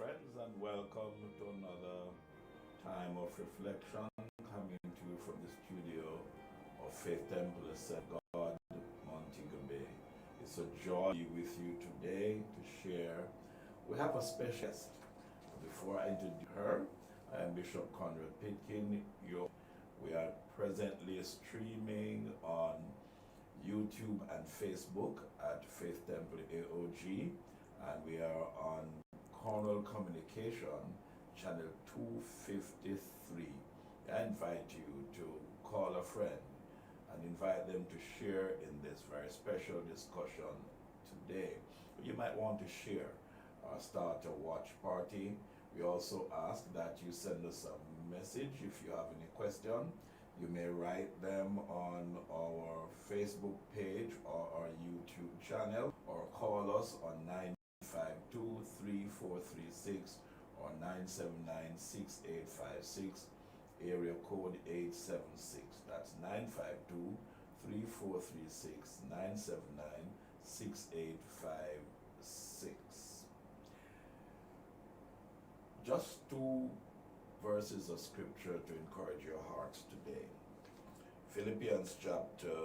friends, and welcome to another time of reflection coming to you from the studio of Faith Temple of God, Montego Bay. It's a joy to be with you today to share. We have a special guest. Before I introduce her, I am Bishop Conrad Pitkin. We are presently streaming on YouTube and Facebook at Faith Temple AOG, and we are on Cornwall Communication, channel 253. I invite you to call a friend and invite them to share in this very special discussion today. You might want to share or start a watch party. We also ask that you send us a message if you have any question. You may write them on our Facebook page or our YouTube channel, or call us on 952-3436 or 979-6856, area code 876. That's 952-3436, 979-6856. Just two verses of scripture to encourage your hearts today. Philippians chapter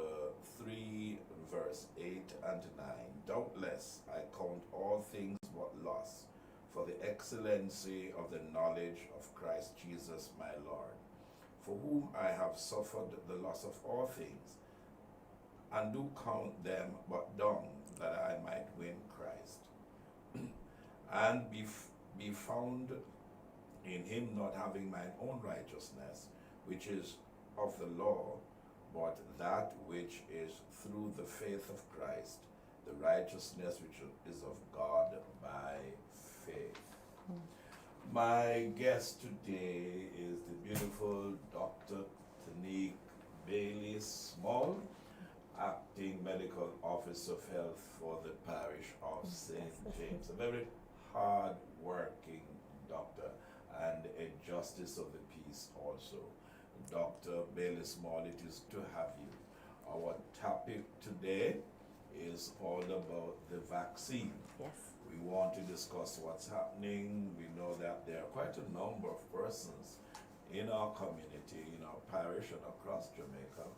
3, verse 8 and 9. Doubtless I count all things but loss for the excellency of the knowledge of Christ Jesus my Lord, for whom I have suffered the loss of all things, and do count them but dung, that I might win Christ, and be found in him, not having mine own righteousness, which is of the law, but that which is through the faith of Christ, the righteousness which is of God by faith. My guest today is the beautiful Dr. Tanique Bailey Small, Acting Medical Officer of Health for the Parish of St. James. A very hard-working doctor and a justice of the peace also. Dr. Bailey Small, it is to have you. Our topic today is all about the vaccine. Yes. We want to discuss what's happening. We know that there are quite a number of persons in our community, in our parish and across Jamaica,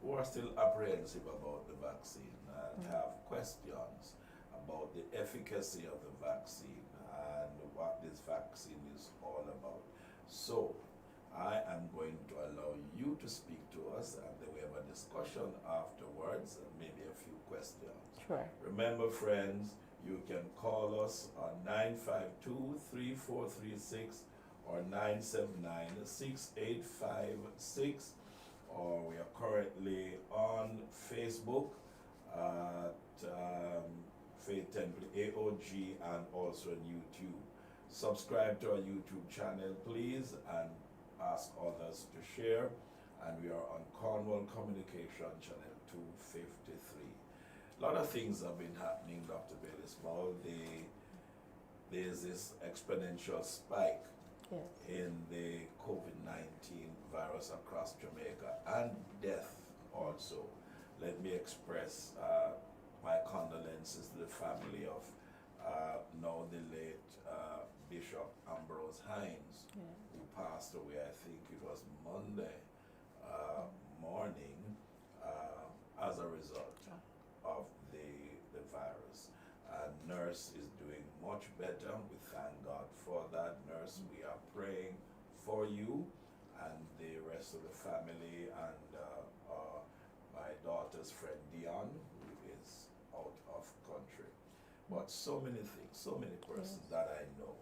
who are still apprehensive about the vaccine and have questions about the efficacy of the vaccine and what this vaccine is all about. So I am going to allow you to speak to us, and then we have a discussion afterwards and maybe a few questions. Sure. Remember, friends, you can call us on 952-3436 or 979-6856, or we are currently on Facebook at Faith Temple AOG and also on YouTube. Subscribe to our YouTube channel, please, and ask others to share. And we are on Cornwall Communication channel 253. A lot of things have been happening, Dr. Bailey Small. There's this exponential spike in the COVID-19 virus across Jamaica, and death also. Let me express my condolences to the family of now the late Bishop Ambrose Hines, who passed away, I think it was Monday morning, as a result of the virus. Nurse is doing much better. We thank God for that. Nurse, we are praying for you and the rest of the family, and my daughter's friend Dion, who is out of country. But so many things, so many persons that I know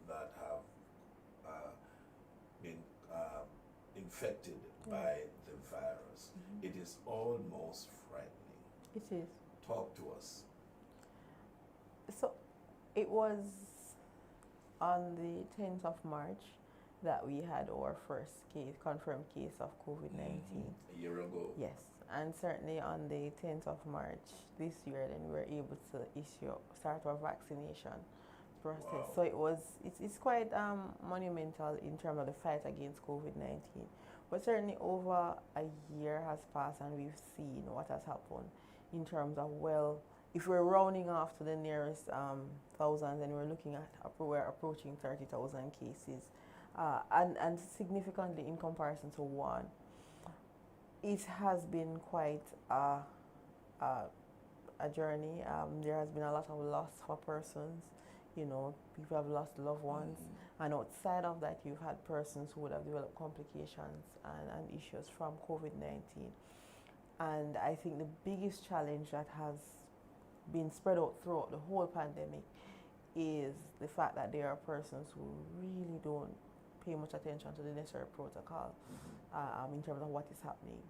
that have been infected by the virus. It is almost frightening. It is. Talk to us. So it was on the 10th of March that we had our first confirmed case of COVID-19. A year ago. Yes. And certainly on the 10th of March this year, then we were able to start our vaccination process. Wow. So it's quite monumental in terms of the fight against COVID-19. But certainly over a year has passed, and we've seen what has happened in terms of if we're rounding off to the nearest thousands, and we're looking at we're approaching 30,000 cases, and significantly in comparison to one, it has been quite a, a journey. There has been a lot of loss for persons. You know, people have lost loved ones, and outside of that, you've had persons who would have developed complications and issues from COVID-19. And I think the biggest challenge that has been spread out throughout the whole pandemic is the fact that there are persons who really don't pay much attention to the necessary protocol in terms of what is happening.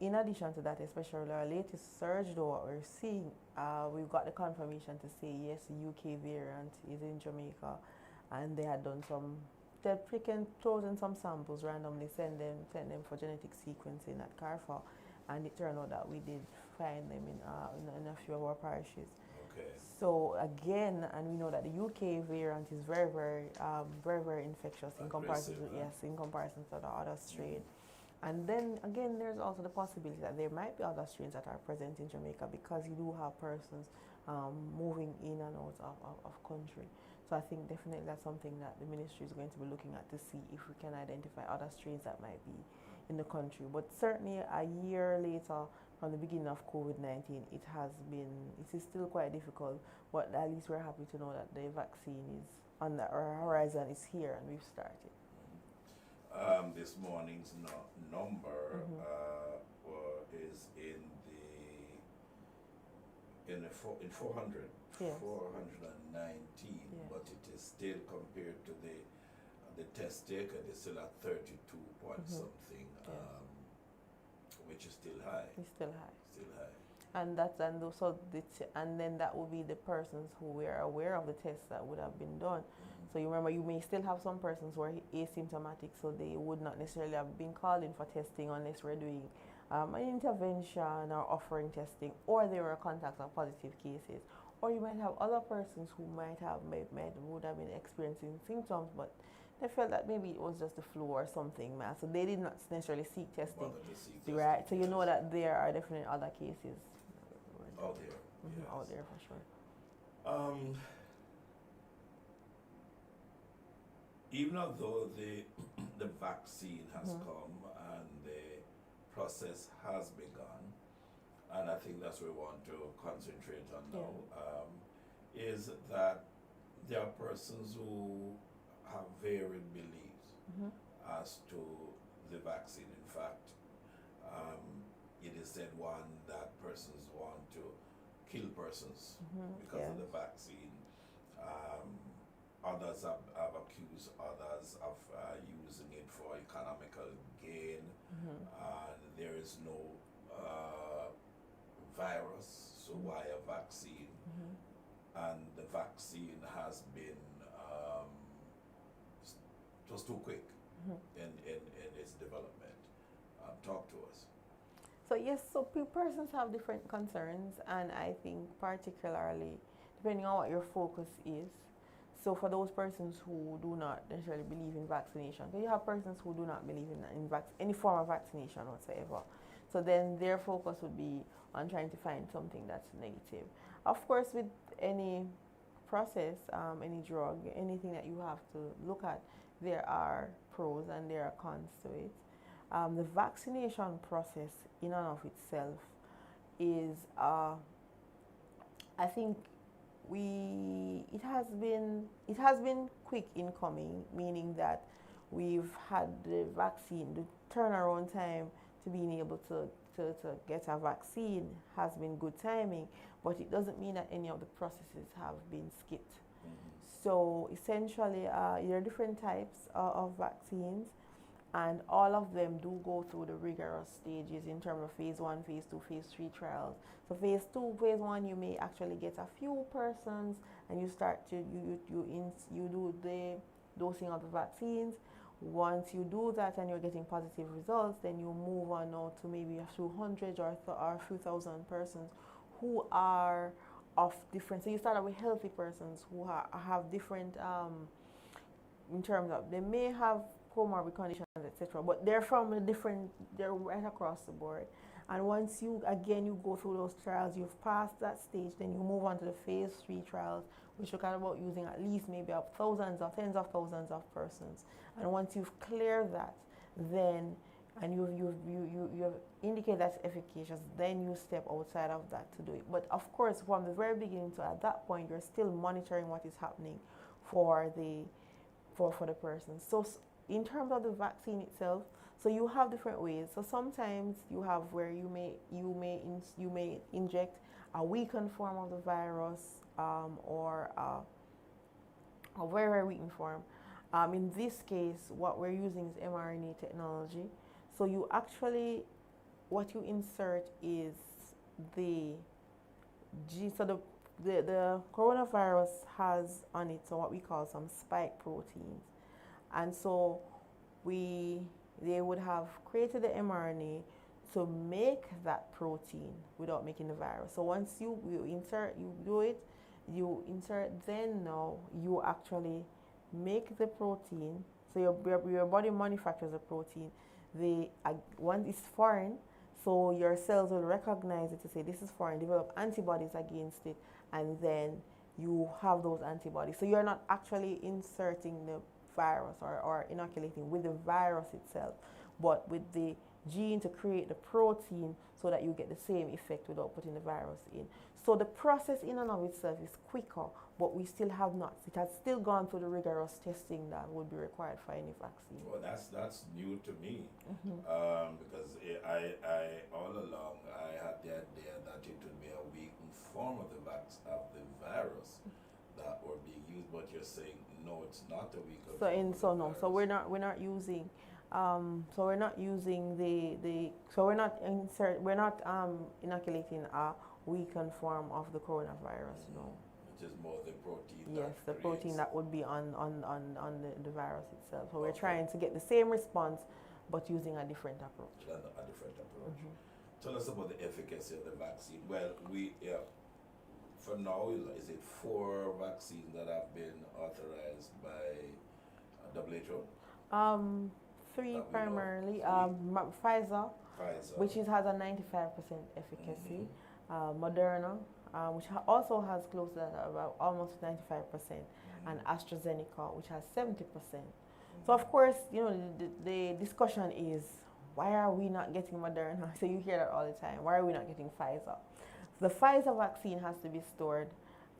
In addition to that, especially our latest surge, though, what we're seeing, we've got the confirmation to say yes, the UK variant is in Jamaica, and they had done some, they'd chosen some samples randomly, sent them for genetic sequencing at Carrefour, and it turned out that we did find them in a few of our parishes. Okay. So again, and we know that the UK variant is very, very infectious in comparison to in comparison to the other strain. And then again, there's also the possibility that there might be other strains that are present in Jamaica, because you do have persons moving in and out of country. So I think definitely that's something that the ministry is going to be looking at, to see if we can identify other strains that might be in the country. But certainly a year later from the beginning of COVID-19, it is still quite difficult, but at least we're happy to know that the vaccine is on the horizon, is here, and we've started. This morning's number is in 400, Yes. 419, Yes. but it is still, compared to the test taker, it's still at 32 point something, which is still high. It's still high. Still high. And then that will be the persons who were aware of the tests that would have been done. So you remember, you may still have some persons who are asymptomatic, so they would not necessarily have been called in for testing unless we're doing an intervention or offering testing, or they were contacts of positive cases. Or you might have other persons who would have been experiencing symptoms, but they felt that maybe it was just the flu or something, so they did not necessarily seek testing. Right. So you know that there are definitely other cases out there. Yes. Out there for sure. Even although the vaccine has come and the process has begun, and I think that's what we want to concentrate on now, is that there are persons who have varied beliefs as to the vaccine. In fact, it is said that persons want to kill persons because of the vaccine. Others have accused others of using it for economical gain, and there is no virus, so why a vaccine? And the vaccine has been just too quick in its development. Talk to us. So yes, so persons have different concerns, and I think particularly depending on what your focus is. So for those persons who do not necessarily believe in vaccination, because you have persons who do not believe in any form of vaccination whatsoever. So then their focus would be on trying to find something that's negative. Of course, with any process, any drug, anything that you have to look at, there are pros and there are cons to it. The vaccination process in and of itself is, I think, it has been quick in coming, meaning that we've had the vaccine, the turnaround time to being able to get a vaccine has been good timing, but it doesn't mean that any of the processes have been skipped. So essentially, there are different types of vaccines, and all of them do go through the rigorous stages in terms of phase 1, phase 2, phase 3 trials. So phase 2, phase 1, you may actually get a few persons, and you start to you do the dosing of the vaccines. Once you do that and you're getting positive results, then you move on now to maybe a few hundred or a few thousand persons who are of different. So you start out with healthy persons who have different, in terms of, they may have comorbid conditions, etc., but they're right across the board. And once you, again, you go through those trials, you've passed that stage, then you move on to the phase 3 trials, which look at about using at least maybe up thousands or tens of thousands of persons. And once you've cleared that, then, and you've indicated that's efficacious, then you step outside of that to do it. But of course, from the very beginning to at that point, you're still monitoring what is happening for the person. So in terms of the vaccine itself, so you have different ways. So sometimes you have where you may inject a weakened form of the virus, or a very, very weakened form. In this case, what we're using is mRNA technology. So you actually, what you insert is the so the coronavirus has on it so what we call some spike proteins, and so they would have created the mRNA to make that protein without making the virus. So once you insert, then now you actually make the protein. So your body manufactures a protein. One is foreign, so your cells will recognize it to say this is foreign, develop antibodies against it, and then you have those antibodies. So you're not actually inserting the virus or inoculating with the virus itself, but with the gene to create the protein so that you get the same effect without putting the virus in. So the process in and of itself is quicker, but we still have not. It has still gone through the rigorous testing that would be required for any vaccine. Well, that's new to me, because I all along I had the idea that it would be a weakened form of the virus that were being used, but you're saying no, it's not a weakened form of the virus. So we're not using. We're not inoculating a weakened form of the coronavirus. No. It is more the protein. Yes, the protein that would be on the virus itself. So we're trying to get the same response, but using a different approach. A different approach. Tell us about the efficacy of the vaccine. Well, for now, is it 4 vaccines that have been authorized by WHO? 3 primarily. Pfizer, which has a 95% efficacy. Moderna, which also has close to about almost 95%, and AstraZeneca, which has 70%. So of course, the discussion is, why are we not getting Moderna? So you hear that all the time. Why are we not getting Pfizer? The Pfizer vaccine has to be stored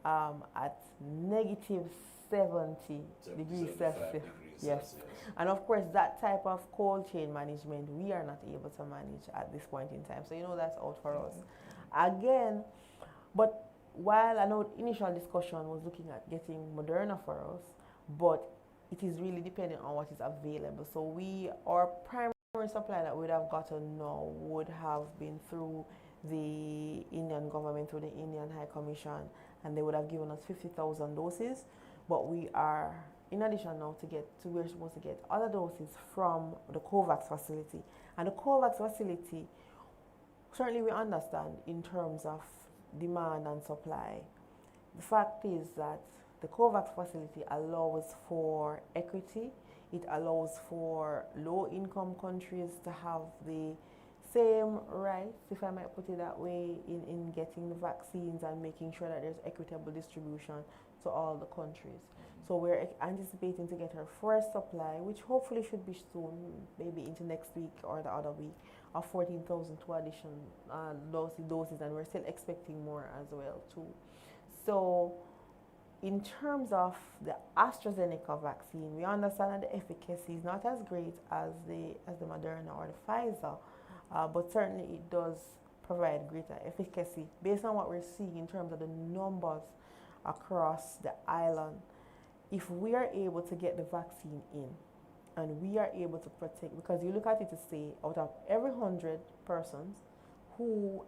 at negative 70 degrees Celsius. Yes. And of course, that type of cold chain management, we are not able to manage at this point in time. So that's out for us. Again, but while I know initial discussion was looking at getting Moderna for us, but it is really dependent on what is available. So our primary supply that we would have gotten now would have been through the Indian government, through the Indian High Commission, and they would have given us 50,000 doses. But we are, in addition now, we're supposed to get other doses from the COVAX facility. And the COVAX facility, certainly we understand in terms of demand and supply. The fact is that the COVAX facility allows for equity. It allows for low-income countries to have the same rights, if I might put it that way, in getting the vaccines and making sure that there's equitable distribution to all the countries. So we're anticipating to get our first supply, which hopefully should be soon, maybe into next week or the other week, of 14,000 additional doses, and we're still expecting more as well too. So in terms of the AstraZeneca vaccine, we understand that the efficacy is not as great as the Moderna or the Pfizer, but certainly it does provide greater efficacy based on what we're seeing in terms of the numbers across the island. If we are able to get the vaccine in and we are able to protect, because you look at it to say, out of every 100 persons who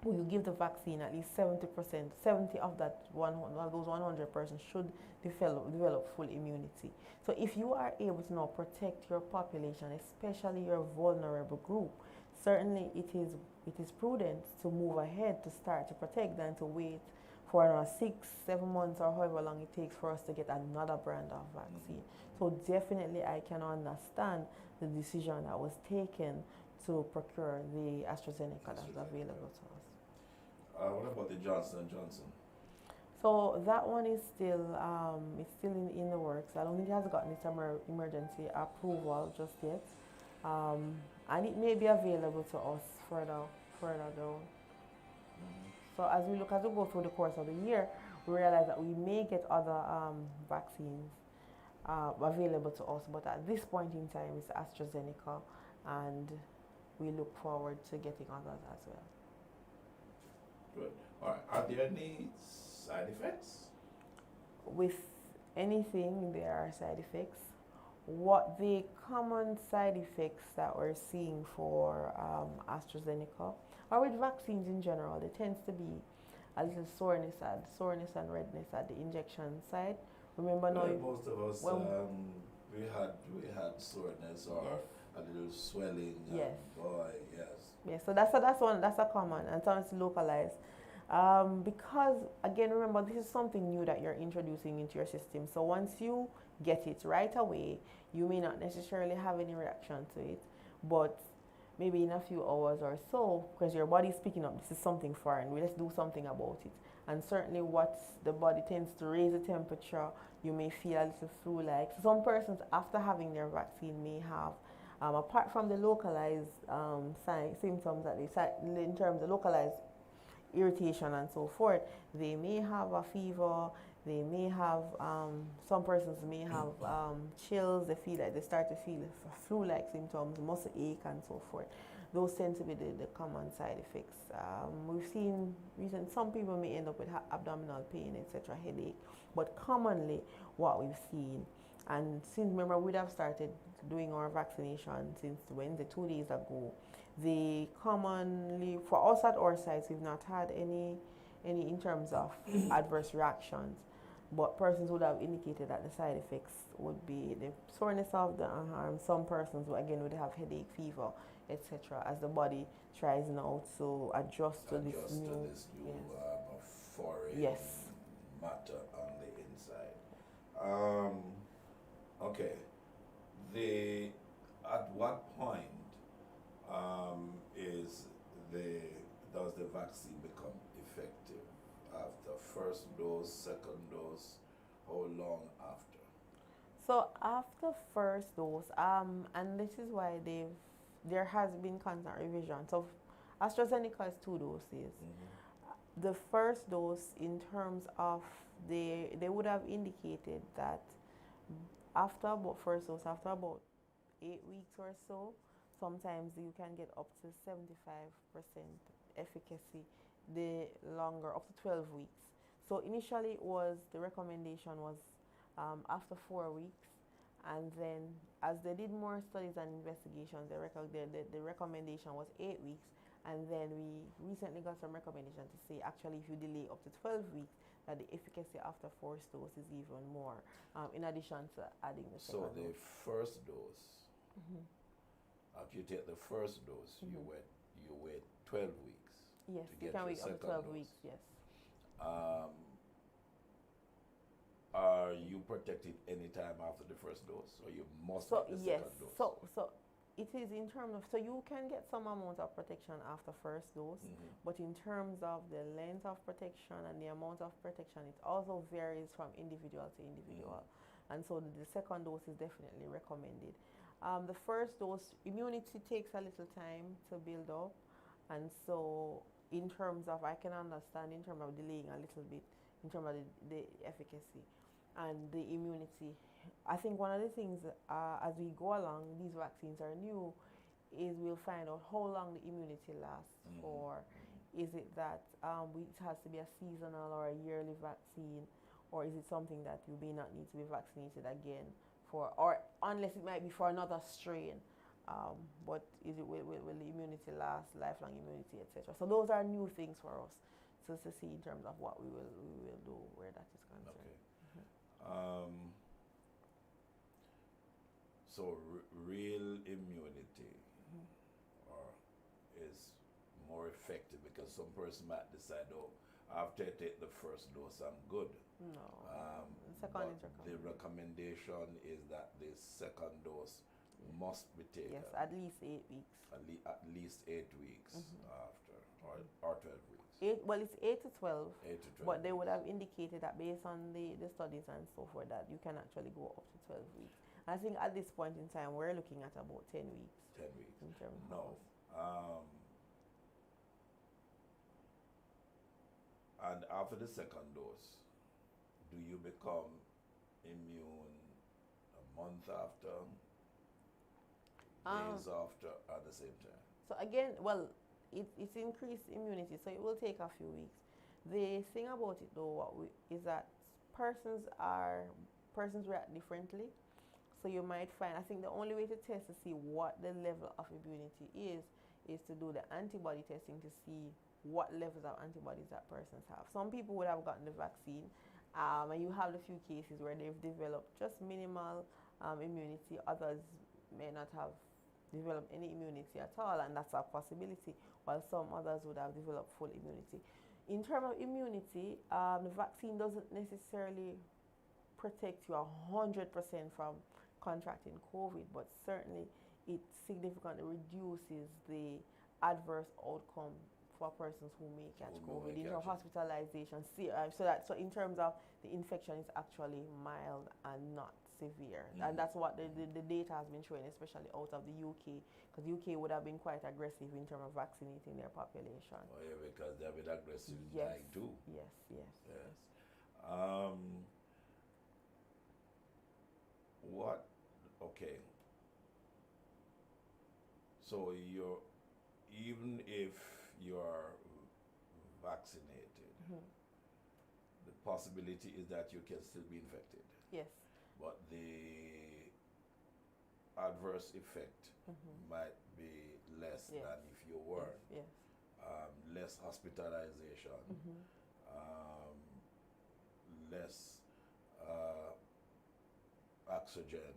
you give the vaccine, at least 70% of those 100 persons should develop full immunity. So if you are able to now protect your population, especially your vulnerable group, certainly it is prudent to move ahead to start to protect than to wait for 6-7 months or however long it takes for us to get another brand of vaccine. So definitely I can understand the decision that was taken to procure the AstraZeneca that's available to us. What about the Johnson & Johnson? So that one is still in the works. I don't think it has gotten its emergency approval just yet, and it may be available to us further down. So as we go through the course of the year, we realize that we may get other vaccines available to us, but at this point in time, it's AstraZeneca, and we look forward to getting others as well. Good. All right. Are there any side effects? With anything, there are side effects. What the common side effects that we're seeing for AstraZeneca, or with vaccines in general, there tends to be a little soreness and redness at the injection side. Remember now, most of us we had soreness or a little swelling. Yes. Yes. Yeah, so that's a common, and sometimes it's localized. Because again, remember, this is something new that you're introducing into your system. So once you get it right away, you may not necessarily have any reaction to it, but maybe in a few hours or so, because your body is picking up, this is something foreign, let's do something about it. And certainly the body tends to raise the temperature, you may feel a little flu-like. So some persons, after having their vaccine, may have, apart from the localized symptoms that they in terms of localized irritation and so forth, they may have a fever, they may have, some persons may have chills, they start to feel flu-like symptoms, muscle ache and so forth. Those tend to be the common side effects. We've seen some people may end up with abdominal pain, etc., headache, but commonly what we've seen, and since remember we'd have started doing our vaccination since Wednesday, 2 days ago, they commonly, for us at our sites, we've not had any in terms of adverse reactions, but persons would have indicated that the side effects would be the soreness of the arm. Some persons again would have headache, fever, etc., as the body tries now to adjust to this new foreign matter on the inside. Okay. At what point does the vaccine become effective? After first dose, second dose, how long after? So after first dose, and this is why there has been constant revision. So AstraZeneca is 2 doses. Mm-hmm. The first dose, in terms of they would have indicated that after about 8 weeks or so, sometimes you can get up to 75% efficacy, the longer, up to 12 weeks. So initially the recommendation was after 4 weeks, and then as they did more studies and investigations, the recommendation was 8 weeks, and then we recently got some recommendation to say actually if you delay up to 12 weeks, that the efficacy after first dose is even more, in addition to adding the second dose. So the first dose, after you take the first dose, you wait 12 weeks. Yes, you can wait up to 12 weeks, yes. Are you protected any time after the first dose, or you must get the second dose? So it is in terms of, so you can get some amount of protection after first dose, but in terms of the length of protection and the amount of protection, it also varies from individual to individual. And so the second dose is definitely recommended. The first dose, immunity takes a little time to build up, and so in terms of, I can understand in terms of delaying a little bit in terms of the efficacy and the immunity. I think one of the things as we go along, these vaccines are new, is we'll find out how long the immunity lasts for. Is it that it has to be a seasonal or a yearly vaccine, or is it something that you may not need to be vaccinated again for, or unless it might be for another strain. But will the immunity last, lifelong immunity, etc. So those are new things for us to see in terms of what we will do where that is concerned. Okay. So real immunity is more effective, because some person might decide, after I take the first dose, I'm good. No. The recommendation is that the second dose must be taken. Yes, at least 8 weeks. At least 8 weeks after, or 12 weeks. It's 8 to 12. 8 to 12 But they would weeks. have indicated that based on the studies and so forth that you can actually go up to 12 weeks. I think at this point in time we're looking at about 10 weeks. 10 weeks. In terms No. And after the second dose, do you become immune a month after, days after, at the same time? So again, well, it's increased immunity, so it will take a few weeks. The thing about it though is that persons react differently. So you might find, I think the only way to test to see what the level of immunity is to do the antibody testing to see what levels of antibodies that persons have. Some people would have gotten the vaccine, and you have a few cases where they've developed just minimal immunity. Others may not have developed any immunity at all, and that's a possibility, while some others would have developed full immunity. In terms of immunity, the vaccine doesn't necessarily protect you 100% from contracting COVID, but certainly it significantly reduces the adverse outcome for persons who may catch COVID in terms of hospitalization. So in terms of the infection is actually mild and not severe, and that's what the data has been showing, especially out of the UK, because the UK would have been quite aggressive in terms of vaccinating their population. Oh yeah, because they have been aggressive Yes. dying too. Yes. What? Okay. So even if you're vaccinated, the possibility is that you can still be infected. Yes. But the adverse effect might be less than if you weren't. Yes. Less hospitalization, less oxygen,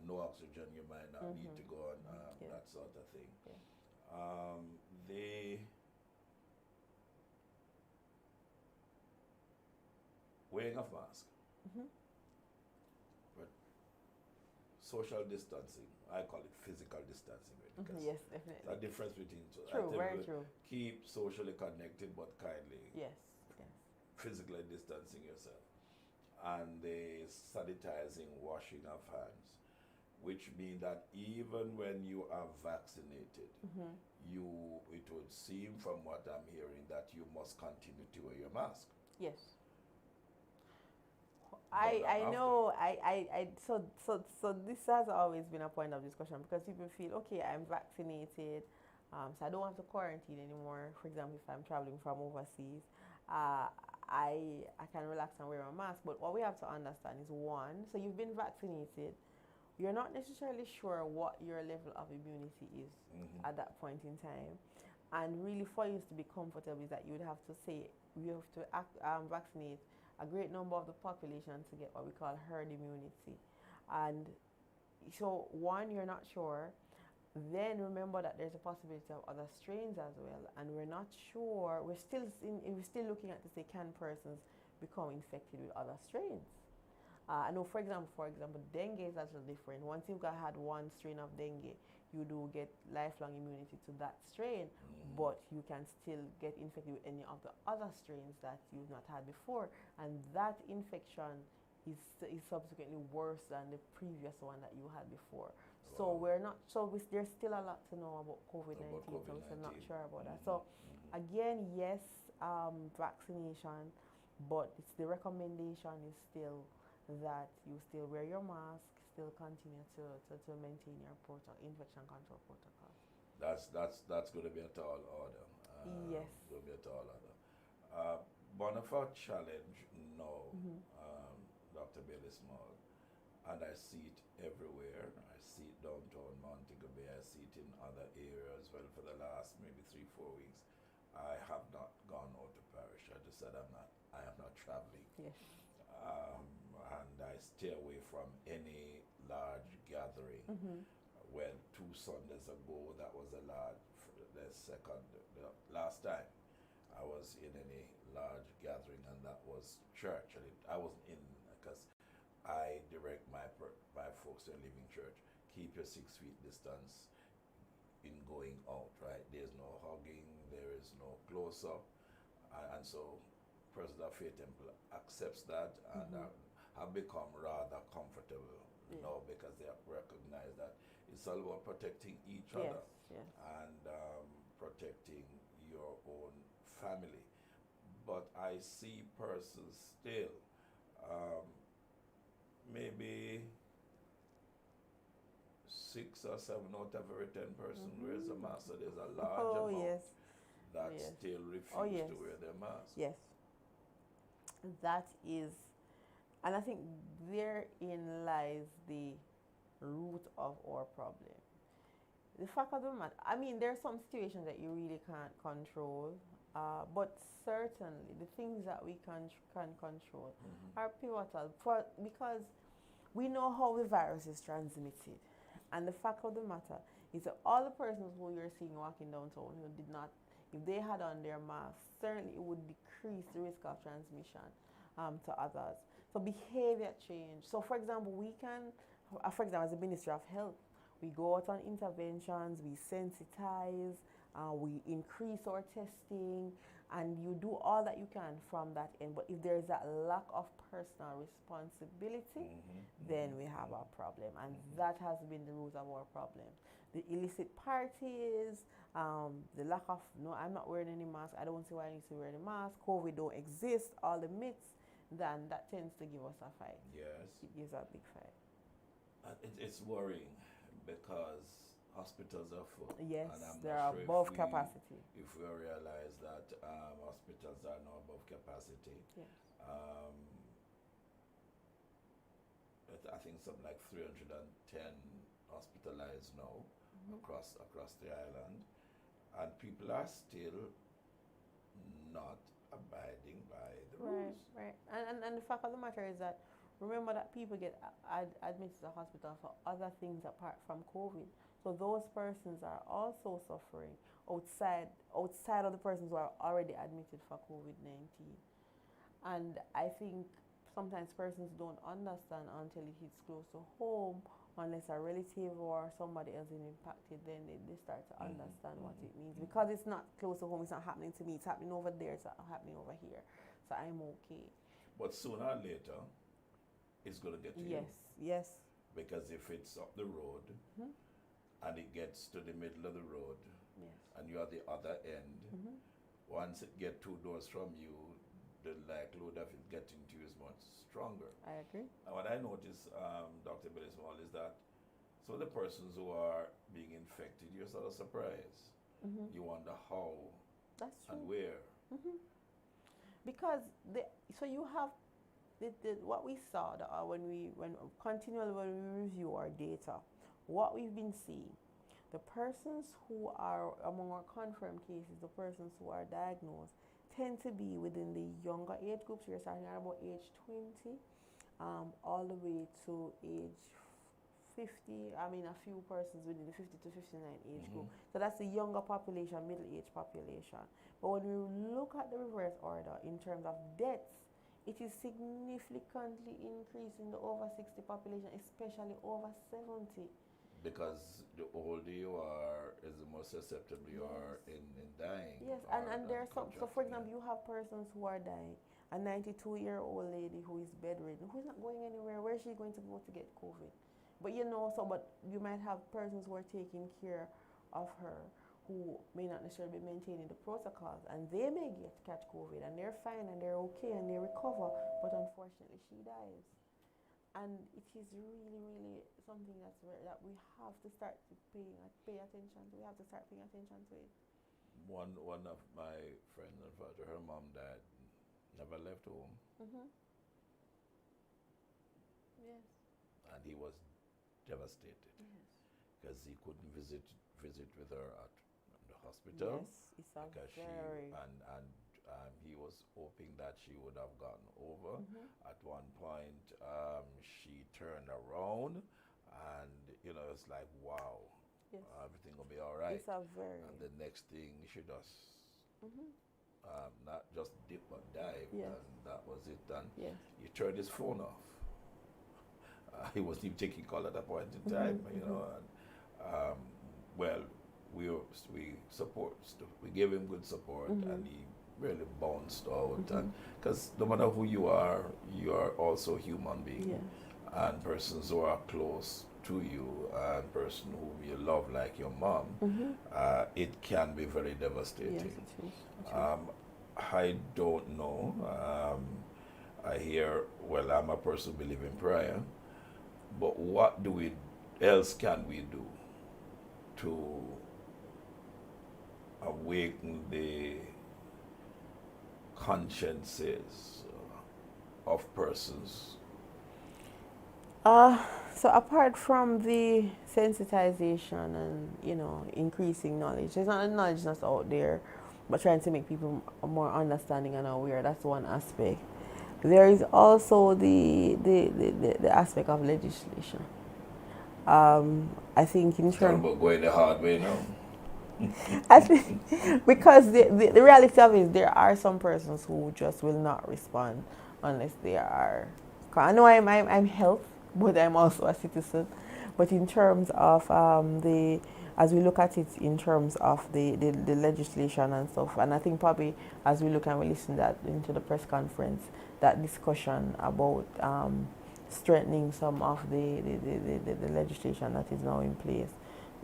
no oxygen you might not need to go on, that sort of thing. Yeah. The wearing of mask, but social distancing, I call it physical distancing, because Yes, definitely. the difference between True, very true. keep socially connected but kindly Yes. physically distancing yourself, and the sanitizing, washing of hands, which means that even when you are vaccinated, it would seem from what I'm hearing that you must continue to wear your mask. Yes. I know. So this has always been a point of discussion, because people feel, okay, I'm vaccinated, so I don't have to quarantine anymore. For example, if I'm traveling from overseas, I can relax and wear a mask. But what we have to understand is, one, so you've been vaccinated, you're not necessarily sure what your level of immunity is at that point in time. And really, for you to be comfortable, is that you would have to say, you have to vaccinate a great number of the population to get what we call herd immunity. And so, one, you're not sure. Then remember that there's a possibility of other strains as well, and we're not sure. We're still looking at to say, can persons become infected with other strains? I know, for example, dengue is actually different. Once you've had one strain of dengue, you do get lifelong immunity to that strain, but you can still get infected with any of the other strains that you've not had before, and that infection is subsequently worse than the previous one that you had before. So there's still a lot to know about COVID-19, so we're not sure about that. So again, yes, vaccination, but the recommendation is still that you still wear your mask, still continue to maintain your infection control protocol. That's going to be a tall order. Yes. Going to be a tall order. Bonafide challenge, no. Dr. Bailey Small, and I see it everywhere. I see it downtown Montego Bay. I see it in other areas. Well, for the last maybe 3-4 weeks, I have not gone out to parish. I just said I am not traveling. Yes. And I stay away from any large gathering. Well, 2 Sundays ago, that was the last time I was in any large gathering, and that was church. And I wasn't in, because I direct my folks to a living church, keep your 6 feet distance in going out, right? There's no hugging, there is no close up, and so persons of Faith Temple accepts that and have become rather comfortable now because they have recognized that it's all about protecting each other and protecting your own family. But I see persons still, maybe 6 or 7 out of every 10 person wears a mask, so there's a large amount that still refuse to wear their mask. Yes, that is, and I think therein lies the root of our problem. The fact of the matter, I mean, there are some situations that you really can't control, but certainly the things that we can control are pivotal because we know how the virus is transmitted. And the fact of the matter is that all the persons who you're seeing walking downtown who did not, if they had on their masks, certainly it would decrease the risk of transmission to others. So behavior change. So for example, we can, for example, as the Ministry of Health, we go out on interventions, we sensitize, we increase our testing, and you do all that you can from that end. But if there is that lack of personal responsibility, then we have a problem. And that has been the root of our problem. The illicit parties, the lack of, no, I'm not wearing any mask, I don't see why I need to wear any mask, COVID don't exist, all the myths, then that tends to give us a fight. Yes. It gives a big fight. It's worrying because hospitals are full. Yes, and I'm they're not sure above capacity. If we realize that hospitals are now above capacity, Yes. I think something like 310 hospitalized now across the island, and people are still not abiding by the rules. Right. And the fact of the matter is that remember that people get admitted to the hospital for other things apart from COVID. So those persons are also suffering outside of the persons who are already admitted for COVID-19. And I think sometimes persons don't understand until it hits close to home, unless a relative or somebody else is impacted, then they start to understand what it means. Because it's not close to home, it's not happening to me, it's happening over there, it's not happening over here. So I'm okay. But sooner or later, it's going to get to you. Yes. Because if it's up the road and it gets to the middle of the road and you're at the other end, once it gets 2 doors from you, the likelihood of it getting to you is much stronger. I agree. And what I notice, Dr. Billy Small, is that some of the persons who are being infected, you're sort of surprised. You wonder how That's true. and where. Because so you have what we saw when we review our data, what we've been seeing, the persons who are among our confirmed cases, the persons who are diagnosed, tend to be within the younger age groups. We're starting at about age 20, all the way to age 50. I mean, a few persons within the 50 to 59 age group. So that's the younger population, middle-aged population. But when we look at the reverse order in terms of deaths, it is significantly increasing the over 60 population, especially over 70. Because the older you are, is the more susceptible you are in dying. Yes, and there are some, so for example, you have persons who are dying. A 92-year-old lady who is bedridden, who's not going anywhere. Where is she going to go to get COVID? But but you might have persons who are taking care of her who may not necessarily be maintaining the protocols, and they may catch COVID, and they're fine, and they're okay, and they recover, but unfortunately she dies. And it is really, really something that we have to start to pay attention to. We have to start paying attention to it. One of my friends and father, her mom died, never left home. Yes. And he was devastated because he couldn't visit with her at the hospital. Yes, it's a very... He was hoping that she would have gotten over. At one point, she turned around, and it's like, wow, everything will be all right. It's a very... And the next thing, she just not just dip but dive, and that was it. And he turned his phone off, he wasn't even taking call at that point in time, you know. And, well, we support, we gave him good support, and he really bounced out. And because no matter who you are also human being, and persons who are close to you, and person whom you love, like your mom, it can be very devastating. Yes, it is. I don't know. I hear, well, I'm a person who believes in prayer, but what else can we do to awaken the consciences of persons? So apart from the sensitization and, you know, increasing knowledge, there's not knowledge that's out there, but trying to make people more understanding and aware. That's one aspect. There is also the aspect of legislation. I think in terms about going the hard way now. I think because the reality of it is there are some persons who just will not respond unless they are. I know I'm health, but I'm also a citizen. But in terms of as we look at it in terms of the legislation and stuff, and I think probably as we look and we listen into the press conference, that discussion about strengthening some of the legislation that is now in place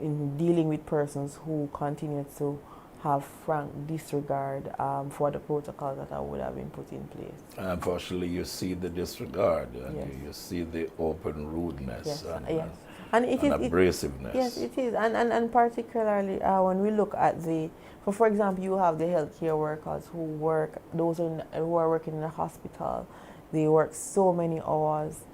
in dealing with persons who continue to have frank disregard for the protocols that would have been put in place. Unfortunately, you see the disregard, and yes. you see the open rudeness, yes. and abrasiveness. Yes, it is. And particularly when we look at for example, you have the healthcare workers who work, those who are working in the hospital, they work so many hours.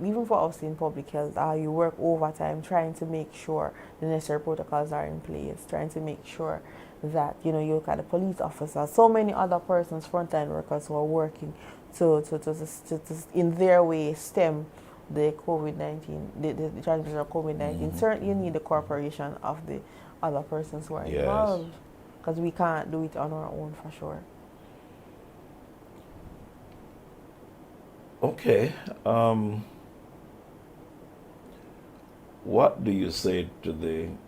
Even for us in public health, you work overtime trying to make sure the necessary protocols are in place, trying to make sure that, you know, you look at the police officers, so many other persons, frontline workers who are working to in their way stem the COVID-19, the transmission of COVID-19. Certainly you need the cooperation of the other persons who are involved, because we can't do it on our own for sure. Okay. What do you say to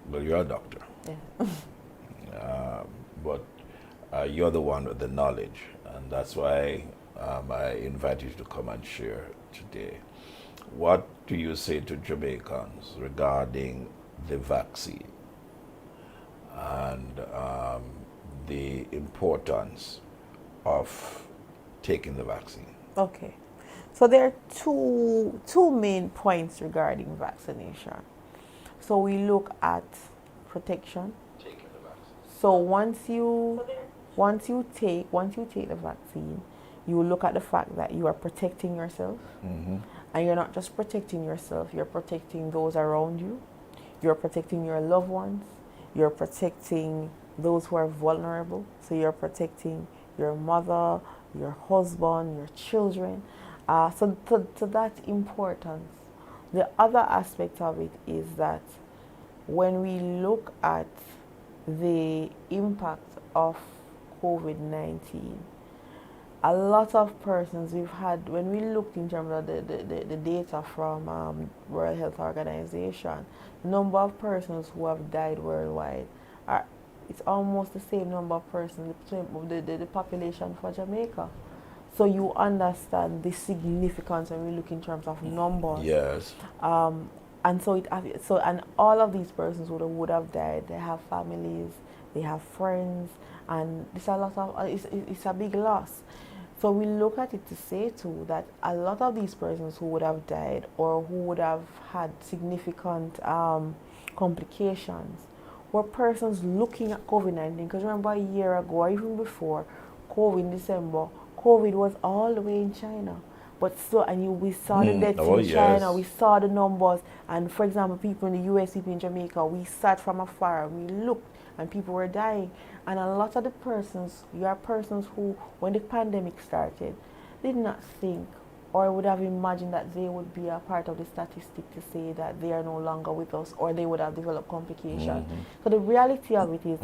well, you're a doctor. Yeah. But you're the one with the knowledge, and that's why I invite you to come and share today. What do you say to Jamaicans regarding the vaccine and the importance of taking the vaccine? Okay. So there are two main points regarding vaccination. So we look at protection. Taking the vaccine. So once you take the vaccine, you look at the fact that you are protecting yourself, and you're not just protecting yourself, you're protecting those around you, you're protecting your loved ones, you're protecting those who are vulnerable. So you're protecting your mother, your husband, your children. So to that importance, the other aspect of it is that when we look at the impact of COVID-19, a lot of persons we've had, when we looked in terms of the data from World Health Organization, the number of persons who have died worldwide, it's almost the same number of persons, the population for Jamaica. So you understand the significance when we look in terms of numbers. Yes. And and all of these persons would have died. They have families, they have friends, and it's a lot of it's a big loss. So we look at it to say too that a lot of these persons who would have died or who would have had significant complications were persons looking at COVID-19. Because remember, a year ago or even before COVID in December, COVID was all the way in China. But we saw the deaths in China, we saw the numbers, and for example, people in the US, people in Jamaica, we sat from afar, we looked, and people were dying. And a lot of the persons, you are persons who, when the pandemic started, did not think or would have imagined that they would be a part of the statistic to say that they are no longer with us or they would have developed complications. So the reality of it is,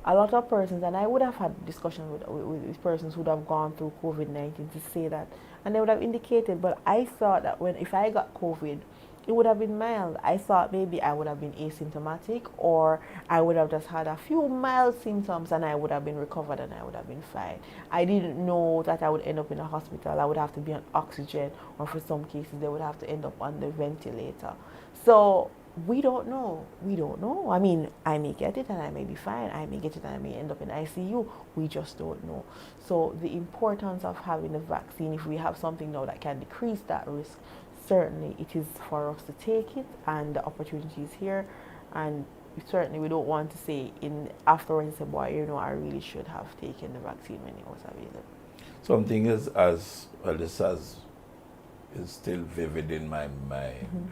a lot of persons, and I would have had discussion with persons who would have gone through COVID-19 to say that, and they would have indicated, but I thought that if I got COVID, it would have been mild. I thought maybe I would have been asymptomatic, or I would have just had a few mild symptoms and I would have been recovered and I would have been fine. I didn't know that I would end up in a hospital. I would have to be on oxygen, or for some cases they would have to end up on the ventilator. So we don't know. We don't know. I mean, I may get it and I may be fine. I may get it and I may end up in ICU. We just don't know. So the importance of having a vaccine, if we have something now that can decrease that risk, certainly it is for us to take it, and the opportunity is here. And certainly we don't want to say afterwards and say, boy, you know, I really should have taken the vaccine when it was available. Something is is still vivid in my mind.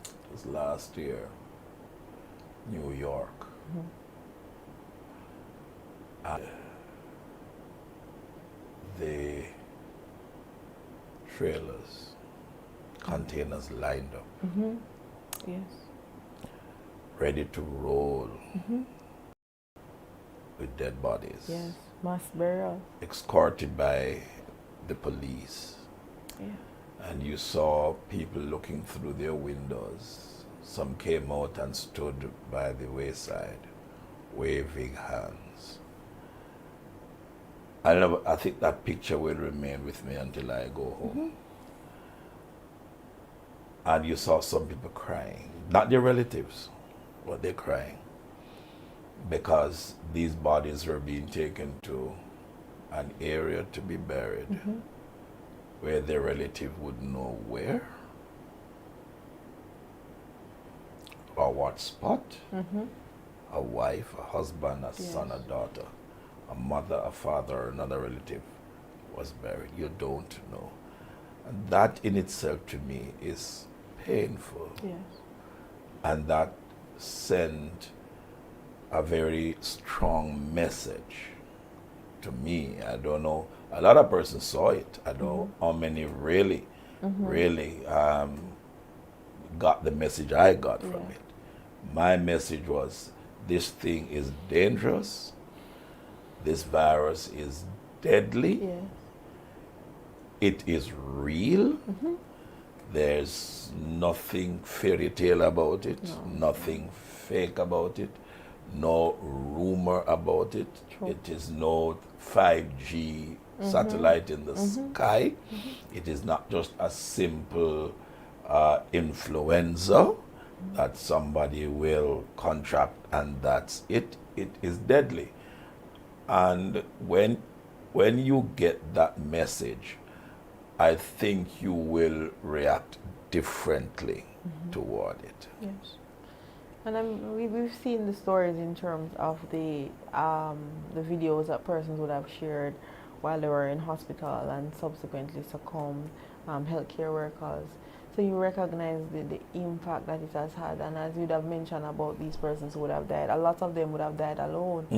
It was last year, New York. And the trailers, containers lined up, Yes. ready to roll with dead bodies. Yes. Mass burial. Escorted by the police. Yeah. And you saw people looking through their windows. Some came out and stood by the wayside, waving hands. I think that picture will remain with me until I go home. And you saw some people crying, not their relatives, but they're crying because these bodies were being taken to an area to be buried where their relative would know where or what spot. A wife, a husband, a son, a daughter, a mother, a father, or another relative was buried. You don't know. And that in itself to me is painful. Yes. And that sent a very strong message to me. I don't know. A lot of persons saw it. I don't know how many really got the message I got from it. My message was, this thing is dangerous. This virus is deadly. Yes. It is real. There's nothing fairy tale about it, nothing fake about it, no rumor about it. True. It is no 5G satellite in the sky. It is not just a simple influenza that somebody will contract and that's it. It is deadly. And when you get that message, I think you will react differently toward it. Yes. And we've seen the stories in terms of the videos that persons would have shared while they were in hospital and subsequently succumbed, healthcare workers. So you recognize the impact that it has had. And as you'd have mentioned about these persons who would have died, a lot of them would have died alone.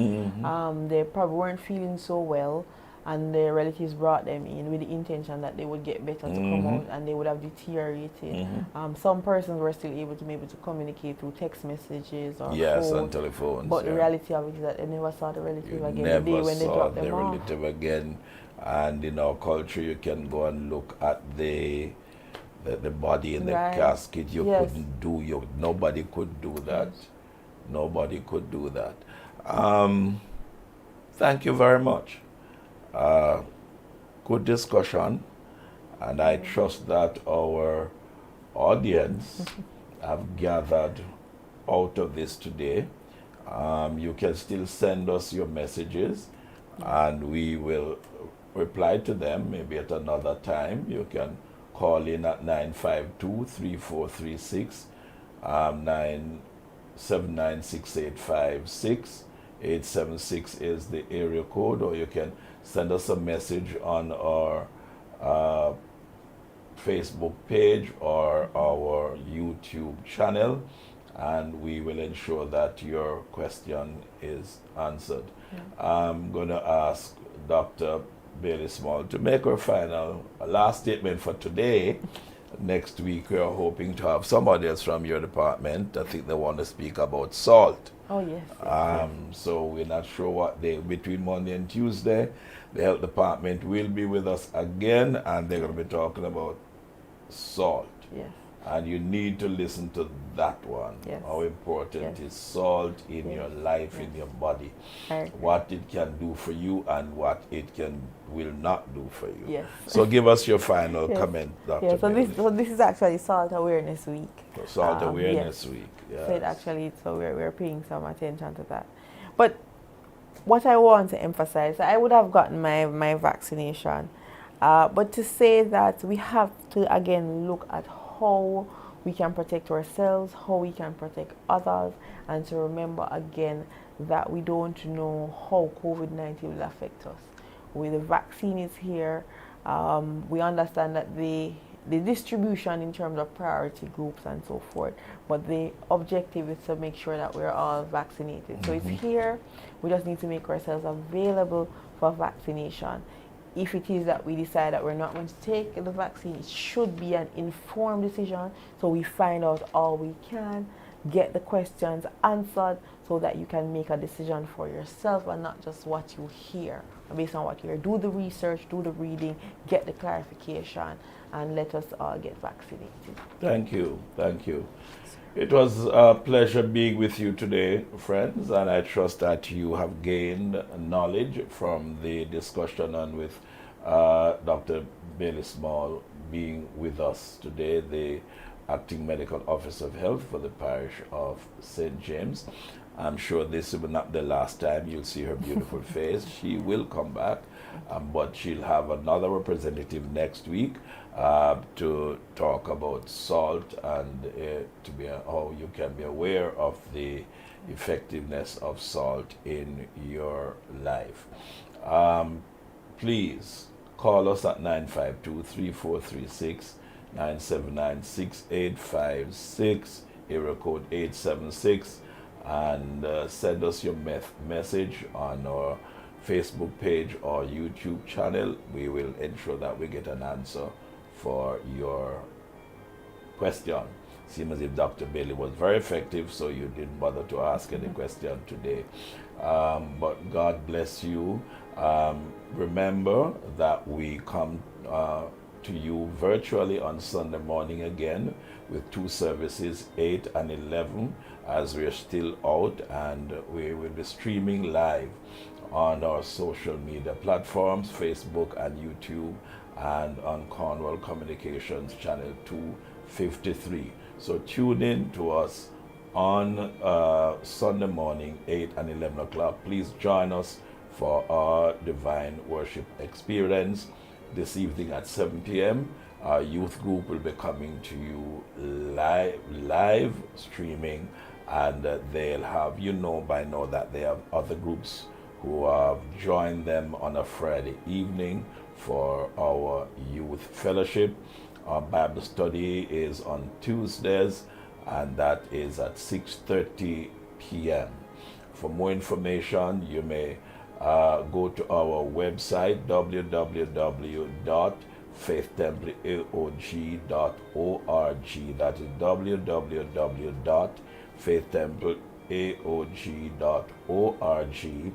They probably weren't feeling so well, and their relatives brought them in with the intention that they would get better to come out, and they would have deteriorated. Some persons were still able to communicate through text messages or phone, and telephones. but the reality of it is that they never saw the relative again the day when they saw dropped them the off. relative again. And in our culture, you can go and look at the body in the casket. You couldn't do. Nobody could do that. Nobody could do that. Thank you very much. Good discussion, and I trust that our audience have gathered out of this today. You can still send us your messages, and we will reply to them maybe at another time. You can call in at 952-3436, 979-6856. 876 is the area code, or you can send us a message on our Facebook page or our YouTube channel, and we will ensure that your question is answered. I'm going to ask Dr. Bailey Small to make her last statement for today. Next week we are hoping to have somebody else from your department. I think they want to speak about salt. Oh, yes. So we're not sure what day, between Monday and Tuesday, the health department will be with us again, and they're going to be talking about salt. Yes. And you need to listen to that one. Yes. How important Yes. is salt in Yes. your life, Yes. in your body. Right. What it can do for you and what it will not do for you. Yes. So give us your final Yes. comment, Dr. Yeah, Bailey. so this is actually Salt Awareness Week. Salt Awareness yes. Week. So it Yes. actually, so we're paying some attention to that. But what I want to emphasize, I would have gotten my vaccination, but to say that we have to again look at how we can protect ourselves, how we can protect others, and to remember again that we don't know how COVID-19 will affect us. When the vaccine is here, we understand that the distribution in terms of priority groups and so forth, but the objective is to make sure that we're all vaccinated. So it's here, we just need to make ourselves available for vaccination. If it is that we decide that we're not going to take the vaccine, it should be an informed decision, so we find out all we can, get the questions answered, so that you can make a decision for yourself and not just what you hear. Based on what you hear, do the research, do the reading, get the clarification, and let us all get vaccinated. Thank you. Thank you. It was a pleasure being with you today, friends, and I trust that you have gained knowledge from the discussion and with Dr. Bailey Small being with us today, the Acting Medical Officer of Health for the parish of St. James. I'm sure this will not be the last time you'll see her beautiful face. She will come back, but she'll have another representative next week to talk about salt and how you can be aware of the effectiveness of salt in your life. Please call us at 952-3436, 979-6856, area code 876, and send us your message on our Facebook page or YouTube channel. We will ensure that we get an answer for your question. Seems as if Dr. Bailey was very effective, so you didn't bother to ask any question today. But God bless you. Remember that we come to you virtually on Sunday morning again with 2 services, 8 and 11, as we're still out, and we will be streaming live on our social media platforms, Facebook and YouTube, and on Cornwall Communications channel 253. So tune in to us on Sunday morning, 8 and 11 o'clock. Please join us for our divine worship experience this evening at 7 p.m. Our youth group will be coming to you live streaming, and they'll have, by now that they have other groups who have joined them on a Friday evening for our youth fellowship. Our Bible study is on Tuesdays, and that is at 6:30 p.m. For more information, you may go to our website, www.faithtempleaog.org. That is www.faithtempleaog.org,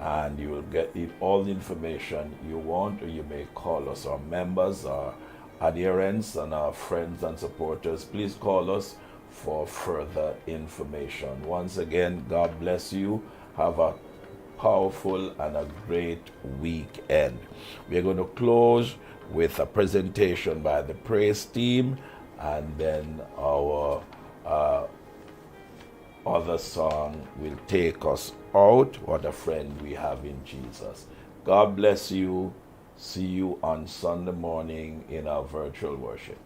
and you will get all the information you want, or you may call us, our members, our adherents, and our friends and supporters. Please call us for further information. Once again, God bless you. Have a powerful and a great weekend. We are going to close with a presentation by the praise team, and then our other song will take us out. What a friend we have in Jesus. God bless you. See you on Sunday morning in our virtual worship.